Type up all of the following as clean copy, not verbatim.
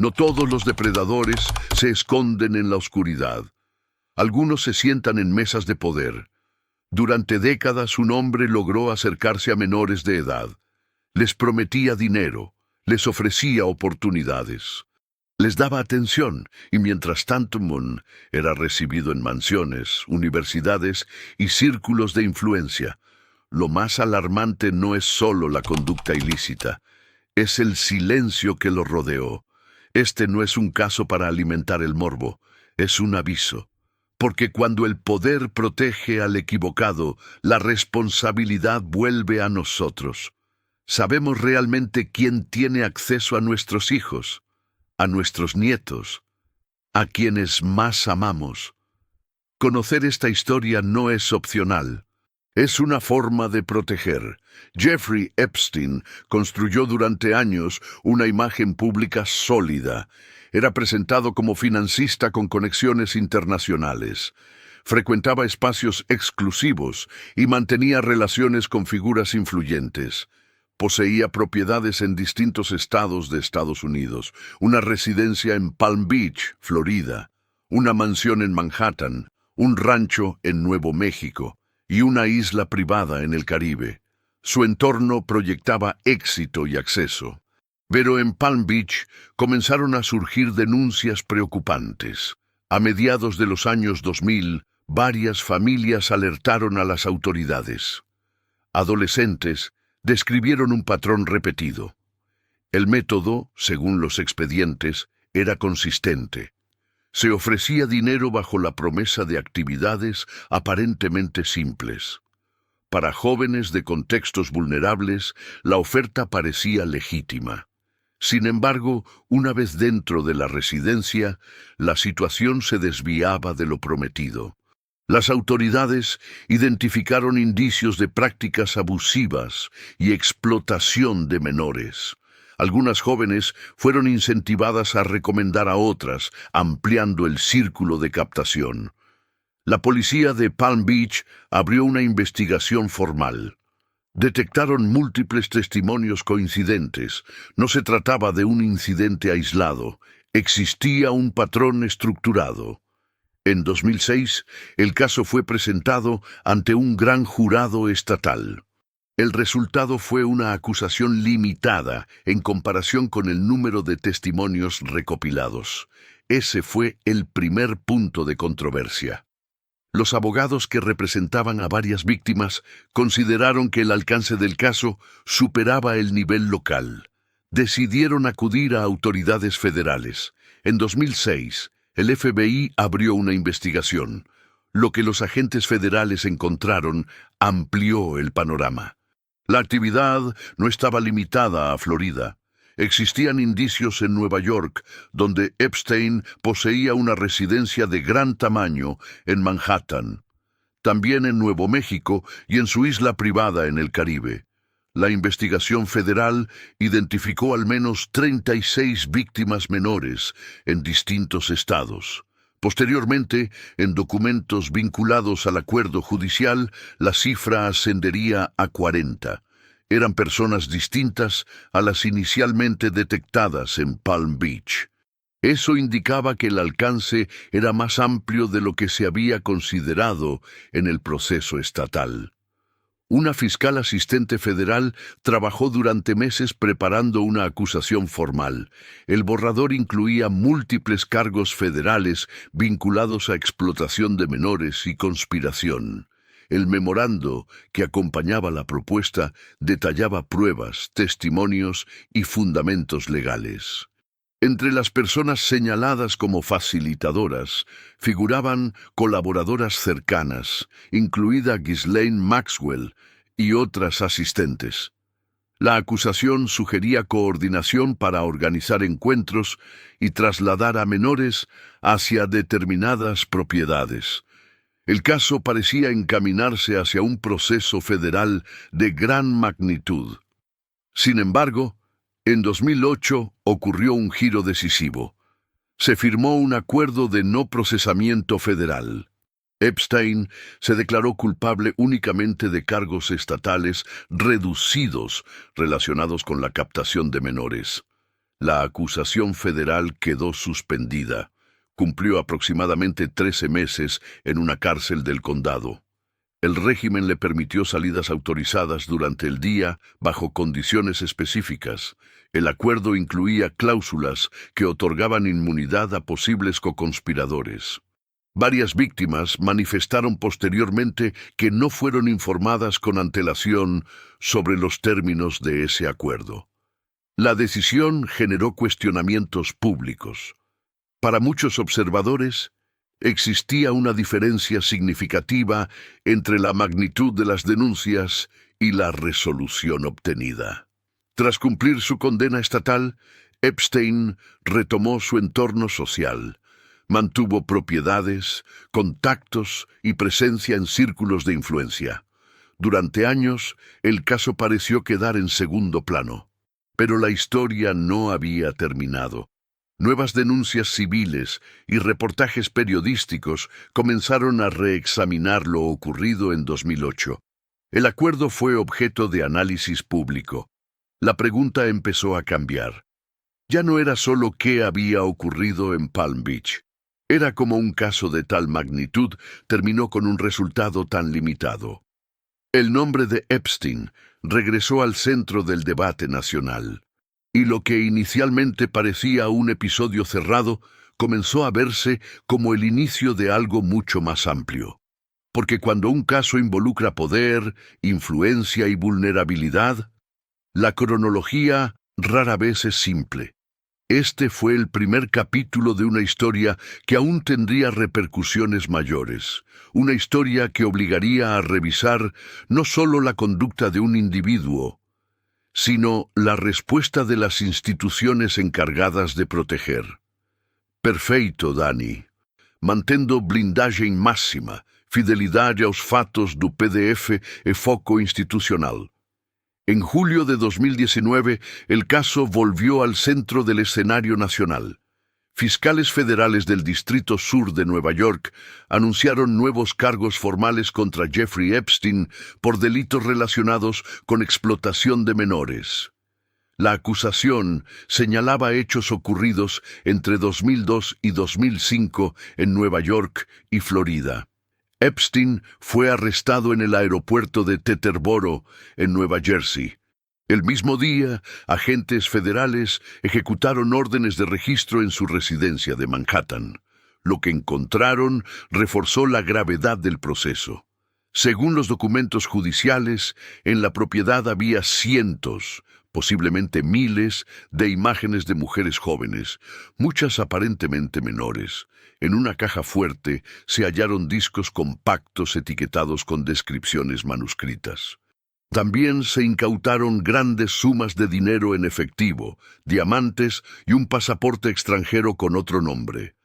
No todos los depredadores se esconden en la oscuridad. Algunos se sientan en mesas de poder. Durante décadas un hombre logró acercarse a menores de edad. Les prometía dinero, les ofrecía oportunidades. Les daba atención y mientras tanto Moon era recibido en mansiones, universidades y círculos de influencia. Lo más alarmante no es solo la conducta ilícita, es el silencio que lo rodeó. Este no es un caso para alimentar el morbo, es un aviso. Porque cuando el poder protege al equivocado, la responsabilidad vuelve a nosotros. ¿Sabemos realmente quién tiene acceso a nuestros hijos, a nuestros nietos, a quienes más amamos? Conocer esta historia no es opcional. Es una forma de proteger. Jeffrey Epstein construyó durante años una imagen pública sólida. Era presentado como financista con conexiones internacionales. Frecuentaba espacios exclusivos y mantenía relaciones con figuras influyentes. Poseía propiedades en distintos estados de Estados Unidos, una residencia en Palm Beach, Florida, una mansión en Manhattan, un rancho en Nuevo México y una isla privada en el Caribe. Su entorno proyectaba éxito y acceso. Pero en Palm Beach comenzaron a surgir denuncias preocupantes. A mediados de los años 2000, varias familias alertaron a las autoridades. Adolescentes describieron un patrón repetido. El método, según los expedientes, era consistente. Se ofrecía dinero bajo la promesa de actividades aparentemente simples. Para jóvenes de contextos vulnerables, la oferta parecía legítima. Sin embargo, una vez dentro de la residencia, la situación se desviaba de lo prometido. Las autoridades identificaron indicios de prácticas abusivas y explotación de menores. Algunas jóvenes fueron incentivadas a recomendar a otras, ampliando el círculo de captación. La policía de Palm Beach abrió una investigación formal. Detectaron múltiples testimonios coincidentes. No se trataba de un incidente aislado. Existía un patrón estructurado. En 2006, el caso fue presentado ante un gran jurado estatal. El resultado fue una acusación limitada en comparación con el número de testimonios recopilados. Ese fue el primer punto de controversia. Los abogados que representaban a varias víctimas consideraron que el alcance del caso superaba el nivel local. Decidieron acudir a autoridades federales. En 2006, el FBI abrió una investigación. Lo que los agentes federales encontraron amplió el panorama. La actividad no estaba limitada a Florida. Existían indicios en Nueva York, donde Epstein poseía una residencia de gran tamaño en Manhattan. También en Nuevo México y en su isla privada en el Caribe. La investigación federal identificó al menos 36 víctimas menores en distintos estados. Posteriormente, en documentos vinculados al acuerdo judicial, la cifra ascendería a 40. Eran personas distintas a las inicialmente detectadas en Palm Beach. Eso indicaba que el alcance era más amplio de lo que se había considerado en el proceso estatal. Una fiscal asistente federal trabajó durante meses preparando una acusación formal. El borrador incluía múltiples cargos federales vinculados a explotación de menores y conspiración. El memorando que acompañaba la propuesta detallaba pruebas, testimonios y fundamentos legales. Entre las personas señaladas como facilitadoras figuraban colaboradoras cercanas, incluida Ghislaine Maxwell y otras asistentes. La acusación sugería coordinación para organizar encuentros y trasladar a menores hacia determinadas propiedades. El caso parecía encaminarse hacia un proceso federal de gran magnitud. Sin embargo, en 2008 ocurrió un giro decisivo. Se firmó un acuerdo de no procesamiento federal. Epstein se declaró culpable únicamente de cargos estatales reducidos relacionados con la captación de menores. La acusación federal quedó suspendida. Cumplió aproximadamente 13 meses en una cárcel del condado. El régimen le permitió salidas autorizadas durante el día bajo condiciones específicas. El acuerdo incluía cláusulas que otorgaban inmunidad a posibles coconspiradores. Varias víctimas manifestaron posteriormente que no fueron informadas con antelación sobre los términos de ese acuerdo. La decisión generó cuestionamientos públicos. Para muchos observadores, existía una diferencia significativa entre la magnitud de las denuncias y la resolución obtenida. Tras cumplir su condena estatal, Epstein retomó su entorno social. Mantuvo propiedades, contactos y presencia en círculos de influencia. Durante años, el caso pareció quedar en segundo plano. Pero la historia no había terminado. Nuevas denuncias civiles y reportajes periodísticos comenzaron a reexaminar lo ocurrido en 2008. El acuerdo fue objeto de análisis público. La pregunta empezó a cambiar. Ya no era solo qué había ocurrido en Palm Beach. Era como un caso de tal magnitud terminó con un resultado tan limitado. El nombre de Epstein regresó al centro del debate nacional. Y lo que inicialmente parecía un episodio cerrado comenzó a verse como el inicio de algo mucho más amplio. Porque cuando un caso involucra poder, influencia y vulnerabilidad, la cronología rara vez es simple. Este fue el primer capítulo de una historia que aún tendría repercusiones mayores, una historia que obligaría a revisar no solo la conducta de un individuo, sino la respuesta de las instituciones encargadas de proteger. Perfeito, Dani. Mantendo blindagem máxima, fidelidade aos fatos do PDF e foco institucional. En julio de 2019, el caso volvió al centro del escenario nacional. Fiscales federales del Distrito Sur de Nueva York anunciaron nuevos cargos formales contra Jeffrey Epstein por delitos relacionados con explotación de menores. La acusación señalaba hechos ocurridos entre 2002 y 2005 en Nueva York y Florida. Epstein fue arrestado en el aeropuerto de Teterboro, en Nueva Jersey. El mismo día, agentes federales ejecutaron órdenes de registro en su residencia de Manhattan. Lo que encontraron reforzó la gravedad del proceso. Según los documentos judiciales, en la propiedad había cientos, posiblemente miles, de imágenes de mujeres jóvenes, muchas aparentemente menores. En una caja fuerte se hallaron discos compactos etiquetados con descripciones manuscritas. También se incautaron grandes sumas de dinero en efectivo, diamantes y un pasaporte extranjero con otro nombre.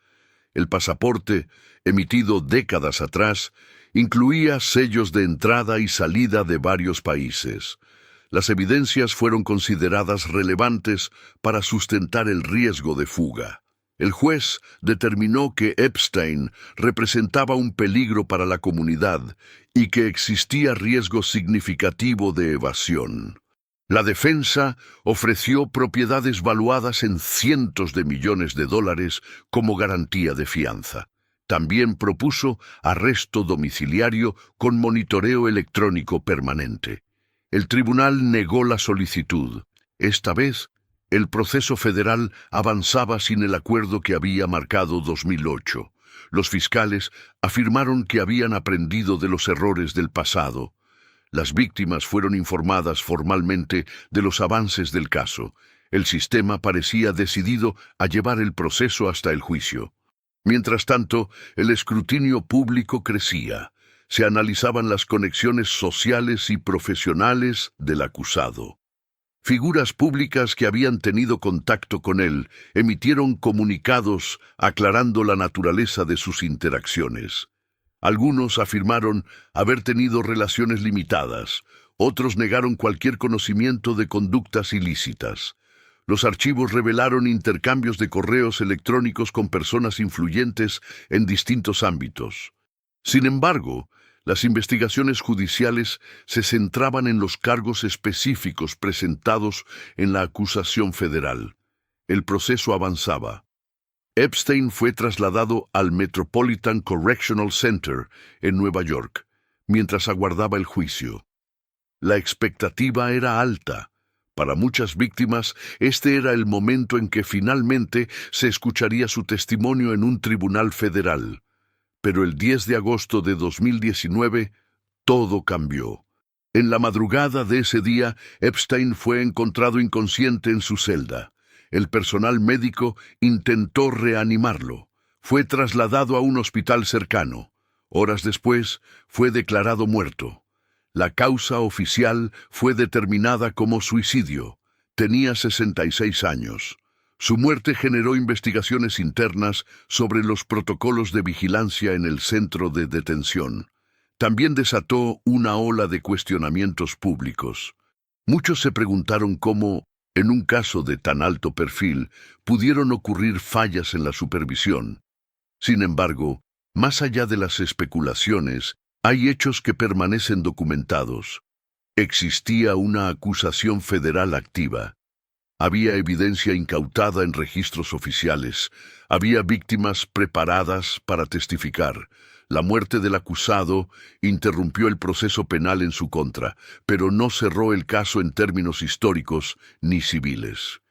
El pasaporte, emitido décadas atrás, incluía sellos de entrada y salida de varios países. Las evidencias fueron consideradas relevantes para sustentar el riesgo de fuga. El juez determinó que Epstein representaba un peligro para la comunidad y que existía riesgo significativo de evasión. La defensa ofreció propiedades valuadas en cientos de millones de dólares como garantía de fianza. También propuso arresto domiciliario con monitoreo electrónico permanente. El tribunal negó la solicitud. Esta vez, el proceso federal avanzaba sin el acuerdo que había marcado 2008. Los fiscales afirmaron que habían aprendido de los errores del pasado. Las víctimas fueron informadas formalmente de los avances del caso. El sistema parecía decidido a llevar el proceso hasta el juicio. Mientras tanto, el escrutinio público crecía. Se analizaban las conexiones sociales y profesionales del acusado. Figuras públicas que habían tenido contacto con él emitieron comunicados aclarando la naturaleza de sus interacciones. Algunos afirmaron haber tenido relaciones limitadas, otros negaron cualquier conocimiento de conductas ilícitas. Los archivos revelaron intercambios de correos electrónicos con personas influyentes en distintos ámbitos. Sin embargo, las investigaciones judiciales se centraban en los cargos específicos presentados en la acusación federal. El proceso avanzaba. Epstein fue trasladado al Metropolitan Correctional Center en Nueva York, mientras aguardaba el juicio. La expectativa era alta. Para muchas víctimas, este era el momento en que finalmente se escucharía su testimonio en un tribunal federal. Pero el 10 de agosto de 2019, todo cambió. En la madrugada de ese día, Epstein fue encontrado inconsciente en su celda. El personal médico intentó reanimarlo. Fue trasladado a un hospital cercano. Horas después, fue declarado muerto. La causa oficial fue determinada como suicidio. Tenía 66 años. Su muerte generó investigaciones internas sobre los protocolos de vigilancia en el centro de detención. También desató una ola de cuestionamientos públicos. Muchos se preguntaron cómo, en un caso de tan alto perfil, pudieron ocurrir fallas en la supervisión. Sin embargo, más allá de las especulaciones, hay hechos que permanecen documentados. Existía una acusación federal activa. Había evidencia incautada en registros oficiales. Había víctimas preparadas para testificar. La muerte del acusado interrumpió el proceso penal en su contra, pero no cerró el caso en términos históricos ni civiles.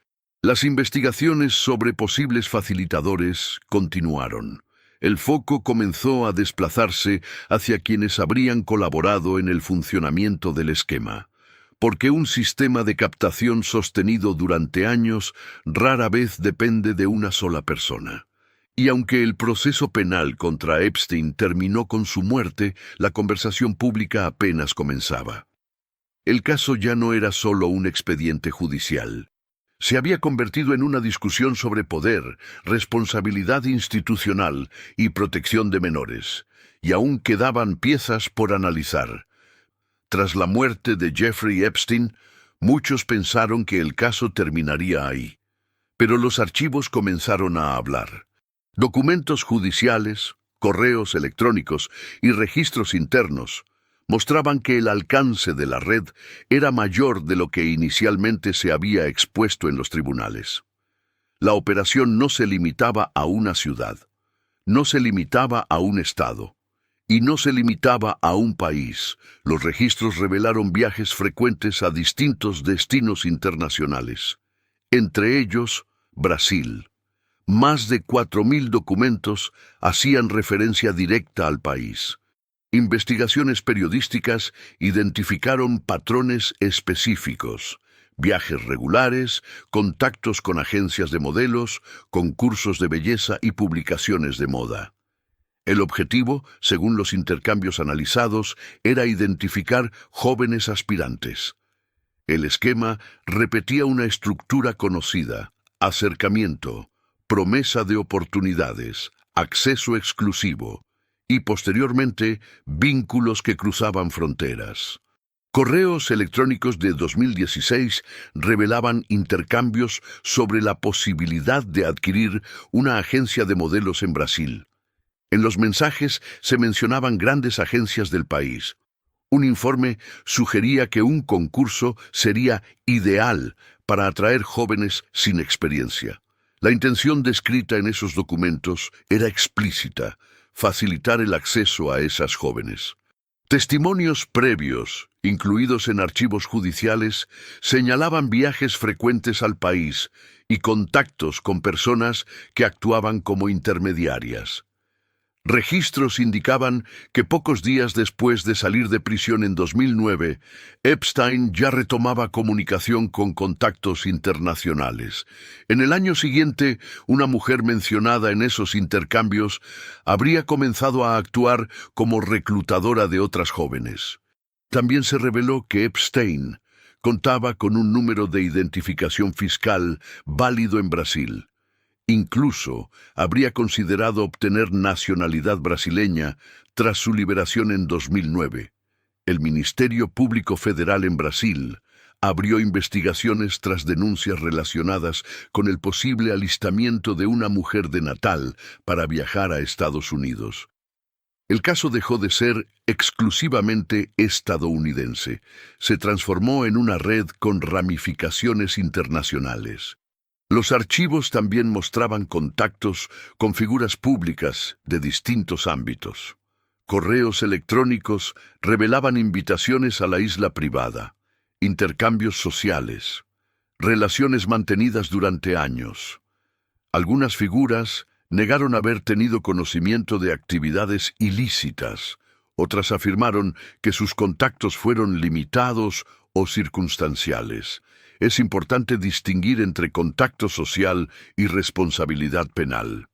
Las investigaciones sobre posibles facilitadores continuaron. El foco comenzó a desplazarse hacia quienes habrían colaborado en el funcionamiento del esquema. Porque un sistema de captación sostenido durante años rara vez depende de una sola persona. Y aunque el proceso penal contra Epstein terminó con su muerte, la conversación pública apenas comenzaba. El caso ya no era solo un expediente judicial. Se había convertido en una discusión sobre poder, responsabilidad institucional y protección de menores, y aún quedaban piezas por analizar. Tras la muerte de Jeffrey Epstein, muchos pensaron que el caso terminaría ahí. Pero los archivos comenzaron a hablar. Documentos judiciales, correos electrónicos y registros internos mostraban que el alcance de la red era mayor de lo que inicialmente se había expuesto en los tribunales. La operación no se limitaba a una ciudad, no se limitaba a un estado, y no se limitaba a un país. Los registros revelaron viajes frecuentes a distintos destinos internacionales, entre ellos Brasil. Más de 4.000 documentos hacían referencia directa al país. Investigaciones periodísticas identificaron patrones específicos: viajes regulares, contactos con agencias de modelos, concursos de belleza y publicaciones de moda. El objetivo, según los intercambios analizados, era identificar jóvenes aspirantes. El esquema repetía una estructura conocida: acercamiento, promesa de oportunidades, acceso exclusivo y, posteriormente, vínculos que cruzaban fronteras. Correos electrónicos de 2016 revelaban intercambios sobre la posibilidad de adquirir una agencia de modelos en Brasil. En los mensajes se mencionaban grandes agencias del país. Un informe sugería que un concurso sería ideal para atraer jóvenes sin experiencia. La intención descrita en esos documentos era explícita: facilitar el acceso a esas jóvenes. Testimonios previos, incluidos en archivos judiciales, señalaban viajes frecuentes al país y contactos con personas que actuaban como intermediarias. Registros indicaban que pocos días después de salir de prisión en 2009, Epstein ya retomaba comunicación con contactos internacionales. En el año siguiente, una mujer mencionada en esos intercambios habría comenzado a actuar como reclutadora de otras jóvenes. También se reveló que Epstein contaba con un número de identificación fiscal válido en Brasil. Incluso habría considerado obtener nacionalidad brasileña tras su liberación en 2009. El Ministerio Público Federal en Brasil abrió investigaciones tras denuncias relacionadas con el posible alistamiento de una mujer de Natal para viajar a Estados Unidos. El caso dejó de ser exclusivamente estadounidense. Se transformó en una red con ramificaciones internacionales. Los archivos también mostraban contactos con figuras públicas de distintos ámbitos. Correos electrónicos revelaban invitaciones a la isla privada, intercambios sociales, relaciones mantenidas durante años. Algunas figuras negaron haber tenido conocimiento de actividades ilícitas. Otras afirmaron que sus contactos fueron limitados o circunstanciales. Es importante distinguir entre contacto social y responsabilidad penal.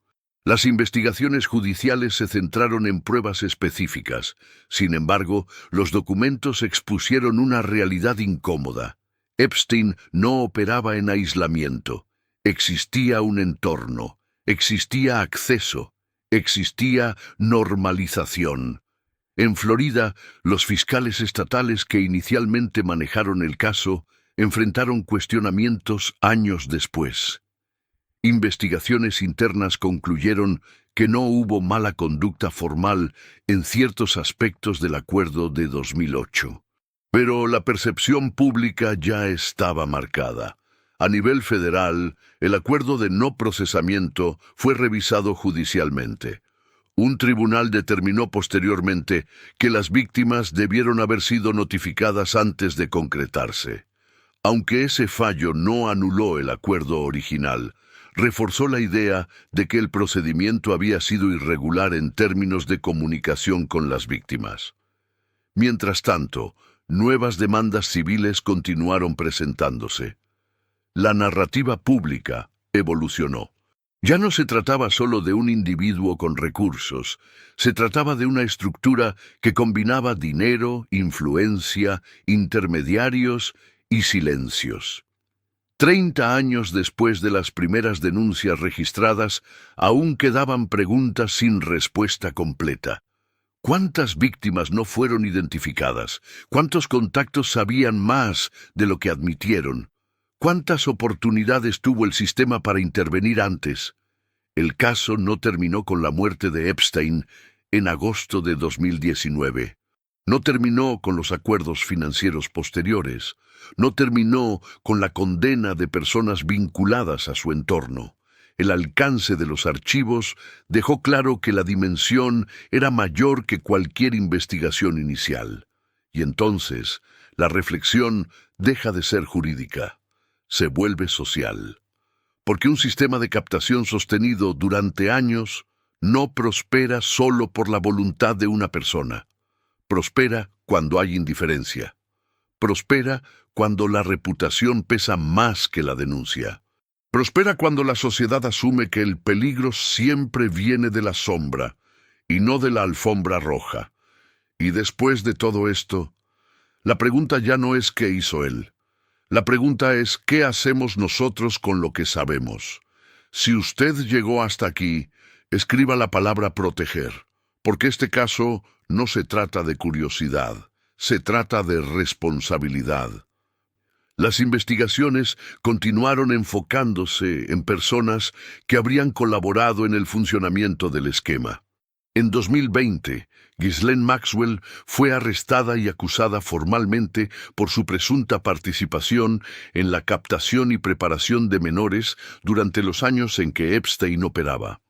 Las investigaciones judiciales se centraron en pruebas específicas. Sin embargo, los documentos expusieron una realidad incómoda. Epstein no operaba en aislamiento. Existía un entorno, existía acceso, existía normalización. En Florida, los fiscales estatales que inicialmente manejaron el caso enfrentaron cuestionamientos años después. Investigaciones internas concluyeron que no hubo mala conducta formal en ciertos aspectos del acuerdo de 2008. Pero la percepción pública ya estaba marcada. A nivel federal, el acuerdo de no procesamiento fue revisado judicialmente. Un tribunal determinó posteriormente que las víctimas debieron haber sido notificadas antes de concretarse. Aunque ese fallo no anuló el acuerdo original, reforzó la idea de que el procedimiento había sido irregular en términos de comunicación con las víctimas. Mientras tanto, nuevas demandas civiles continuaron presentándose. La narrativa pública evolucionó. Ya no se trataba solo de un individuo con recursos, se trataba de una estructura que combinaba dinero, influencia, intermediarios y silencios. 30 años después de las primeras denuncias registradas, aún quedaban preguntas sin respuesta completa. ¿Cuántas víctimas no fueron identificadas? ¿Cuántos contactos sabían más de lo que admitieron? ¿Cuántas oportunidades tuvo el sistema para intervenir antes? El caso no terminó con la muerte de Epstein en agosto de 2019. No terminó con los acuerdos financieros posteriores. No terminó con la condena de personas vinculadas a su entorno. El alcance de los archivos dejó claro que la dimensión era mayor que cualquier investigación inicial. Y entonces, la reflexión deja de ser jurídica. Se vuelve social. Porque un sistema de captación sostenido durante años no prospera solo por la voluntad de una persona. Prospera cuando hay indiferencia. Prospera cuando la reputación pesa más que la denuncia. Prospera cuando la sociedad asume que el peligro siempre viene de la sombra y no de la alfombra roja. Y después de todo esto, la pregunta ya no es ¿qué hizo él? La pregunta es ¿qué hacemos nosotros con lo que sabemos? Si usted llegó hasta aquí, escriba la palabra proteger, porque este caso no se trata de curiosidad, se trata de responsabilidad. Las investigaciones continuaron enfocándose en personas que habrían colaborado en el funcionamiento del esquema. En 2020, Ghislaine Maxwell fue arrestada y acusada formalmente por su presunta participación en la captación y preparación de menores durante los años en que Epstein operaba.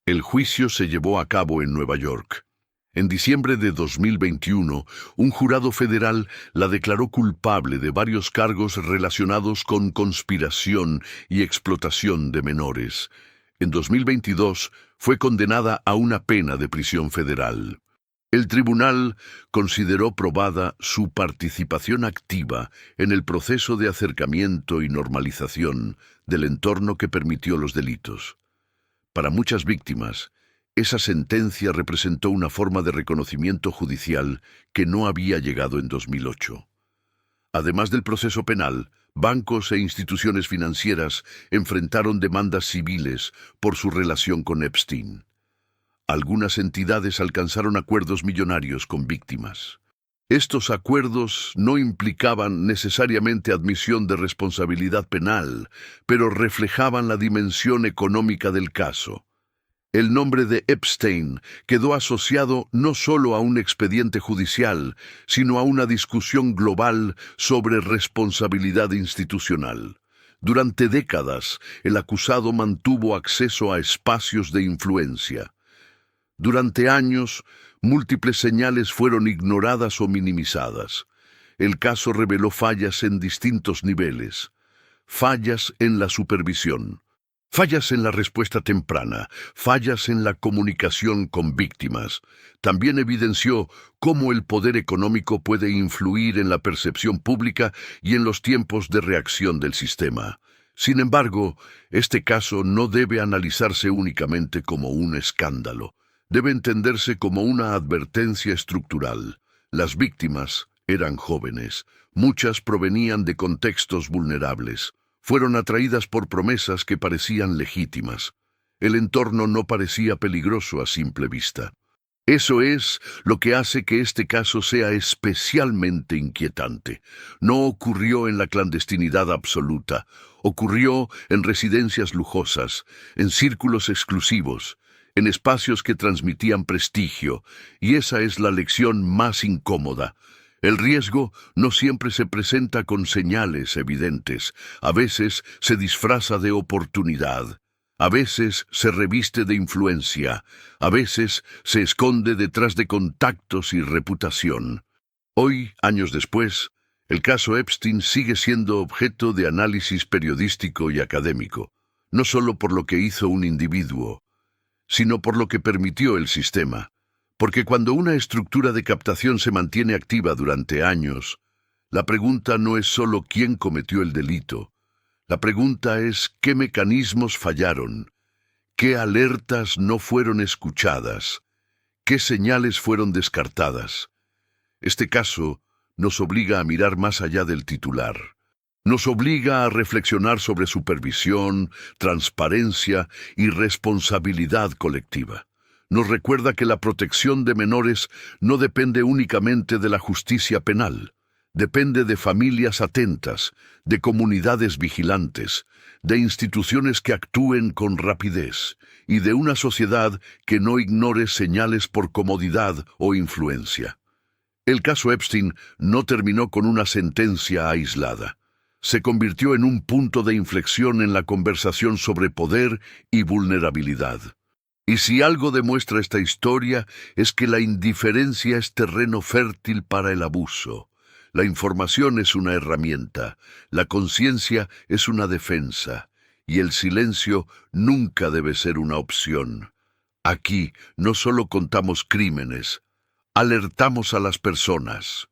El juicio se llevó a cabo en Nueva York. En diciembre de 2021, un jurado federal la declaró culpable de varios cargos relacionados con conspiración y explotación de menores. En 2022, fue condenada a una pena de prisión federal. El tribunal consideró probada su participación activa en el proceso de acercamiento y normalización del entorno que permitió los delitos. Para muchas víctimas, esa sentencia representó una forma de reconocimiento judicial que no había llegado en 2008. Además del proceso penal, bancos e instituciones financieras enfrentaron demandas civiles por su relación con Epstein. Algunas entidades alcanzaron acuerdos millonarios con víctimas. Estos acuerdos no implicaban necesariamente admisión de responsabilidad penal, pero reflejaban la dimensión económica del caso. El nombre de Epstein quedó asociado no solo a un expediente judicial, sino a una discusión global sobre responsabilidad institucional. Durante décadas, el acusado mantuvo acceso a espacios de influencia. Durante años, múltiples señales fueron ignoradas o minimizadas. El caso reveló fallas en distintos niveles. Fallas en la supervisión, fallas en la respuesta temprana, fallas en la comunicación con víctimas. También evidenció cómo el poder económico puede influir en la percepción pública y en los tiempos de reacción del sistema. Sin embargo, este caso no debe analizarse únicamente como un escándalo. Debe entenderse como una advertencia estructural. Las víctimas eran jóvenes. Muchas provenían de contextos vulnerables. Fueron atraídas por promesas que parecían legítimas. El entorno no parecía peligroso a simple vista. Eso es lo que hace que este caso sea especialmente inquietante. No ocurrió en la clandestinidad absoluta. Ocurrió en residencias lujosas, en círculos exclusivos, en espacios que transmitían prestigio, y esa es la lección más incómoda. El riesgo no siempre se presenta con señales evidentes. A veces se disfraza de oportunidad. A veces se reviste de influencia. A veces se esconde detrás de contactos y reputación. Hoy, años después, el caso Epstein sigue siendo objeto de análisis periodístico y académico, no solo por lo que hizo un individuo, sino por lo que permitió el sistema. Porque cuando una estructura de captación se mantiene activa durante años, la pregunta no es solo quién cometió el delito. La pregunta es qué mecanismos fallaron, qué alertas no fueron escuchadas, qué señales fueron descartadas. Este caso nos obliga a mirar más allá del titular. Nos obliga a reflexionar sobre supervisión, transparencia y responsabilidad colectiva. Nos recuerda que la protección de menores no depende únicamente de la justicia penal. Depende de familias atentas, de comunidades vigilantes, de instituciones que actúen con rapidez y de una sociedad que no ignore señales por comodidad o influencia. El caso Epstein no terminó con una sentencia aislada. Se convirtió en un punto de inflexión en la conversación sobre poder y vulnerabilidad. Y si algo demuestra esta historia es que la indiferencia es terreno fértil para el abuso. La información es una herramienta, la conciencia es una defensa, y el silencio nunca debe ser una opción. Aquí no solo contamos crímenes, alertamos a las personas.